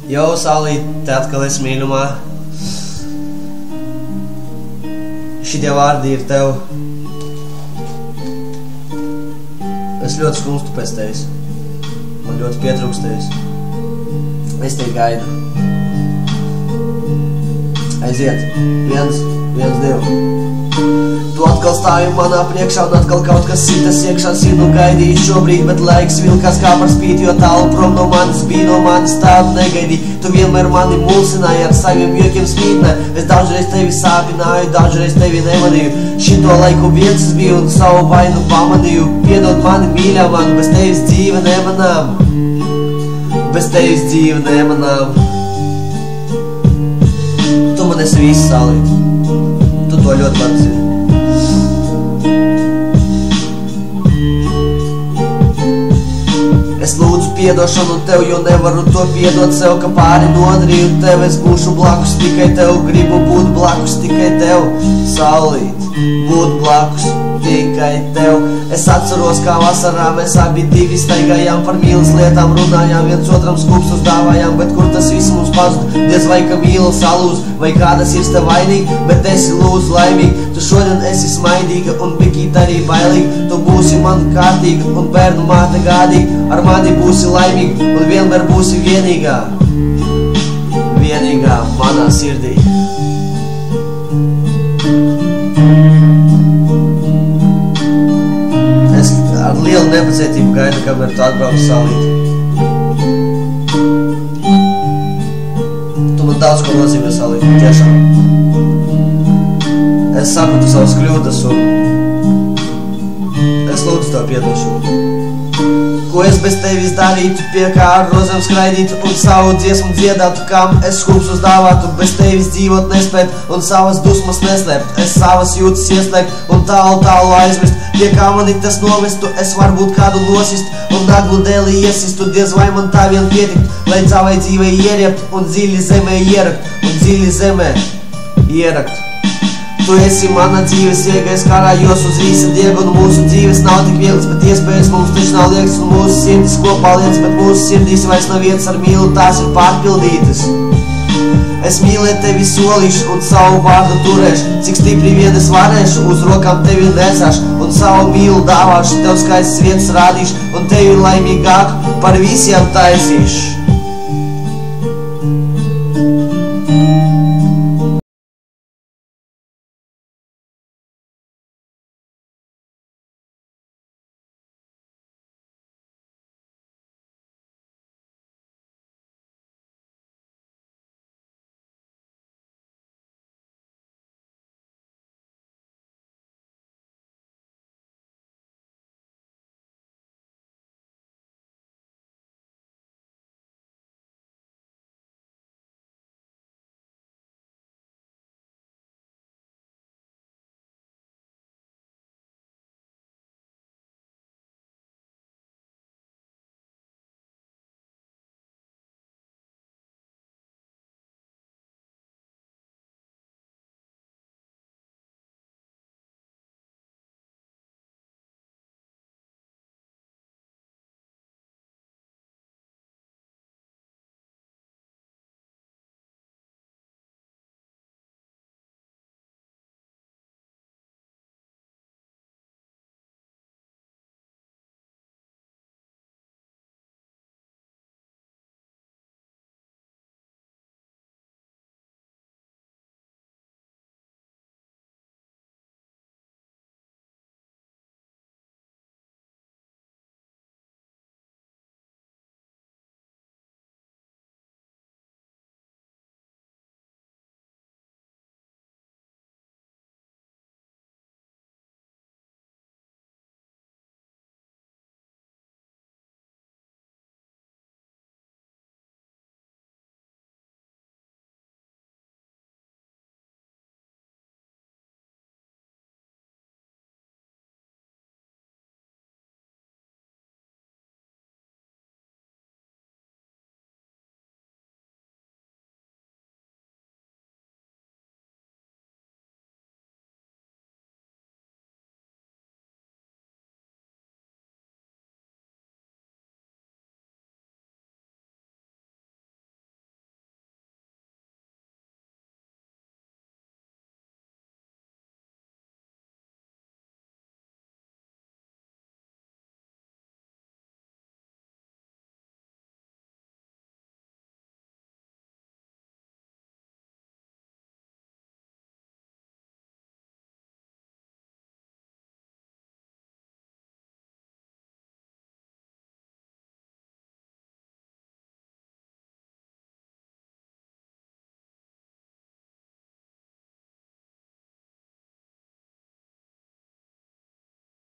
Jau, Saulīt, te atkal esi mīļumā. Šitie vārdi ir tev. Es ļoti skumstu pēc tevis. Man ļoti pietrūkst tevis. Es tevi gaidu. Aiziet. Viens, divi. Tu atkal stāvi manā priekšā un atkal kaut kas sitas iekšā sirdu gaidīju šobrīd, bet laiks vilkās kā par spīti, jo tālu prom no manis bija, no manis tādu negaidīju. Tu vienmēr mani mulsināji ar saviem jokiem smītnē. Es dažreiz tevi sāpināju, dažreiz tevi nemanīju. Šito laiku viens es biju un savu vainu pamanīju. Piedod mani, mīļā man, bez tevis dzīve nemanām. Bez tevis dzīve nemanām. Tu man esi viss, Saulīt. Tu to ļoti labi zini. Es lūdzu piedošanu tev, jo nevaru to piedot sev, ka pāri nodarīju tev. Es būšu blakus tikai tev, gribu būt blakus tikai tev, Saulīt, būt blakus tikai tev. Es atceros, kā vasarā mēs abi divi staigājām, par mīlas lietām runājām, viens otram skūpstus dāvājām, bet kur tas viss mums pazud? Diez vai ka mīla salūz, vai kādas ir te vainīgi, bet esi lūdzu laimīgi. Tu šodien esi smaidīga un bikīt arī bailīga. Tu būsi man kārtīga un bērnu māte gādīga. Ar mani būsi laimīga un vienmēr būsi vienīgā. Vienīgā manā sirdī. Es ar lielu nepacietību gaidu, kamēr tu atbrauc, Saulīt. Tu man daudz ko nozīmē, Saulīt, tiešām. Es sapratu savas kļūdas un es lūdzu tev piedošanu. Ko es bez tevis darītu, pie kā ar rozēm skraidītu un savu dziesmu dziedātu, kam es skūpstus dāvātu, bez tevis dzīvot nespēt un savas dusmas neslēpt. Es savas jūtas ieslēgt un tālu aizmirst, pie kā mani tas novestu, es varbūt kādu nosist un naglu dēli iesistu. Diez vai man tā vien pietikt, lai savai dzīvei ieriept un dziļi zemē ierakt, un dziļi zemē ierakt. Tu esi mana dzīves iegais karājos uz rīsa diega, un mūsu dzīves nav tik vieglas, bet iespējas mums taču nav liekas, un mūsu sirdis kopā liekas, bet mūsu sirdīs vairs nav vietas ar mīlu, tās ir pārpildītas. Es mīlēt tevi solīšu un savu vārdu turēšu, cik stipri vien es varēšu, uz rokām tevi nesāšu, un savu mīlu dāvāšu, tev skaistas vietas rādīšu, un tevi laimīgāku par visiem taisīšu.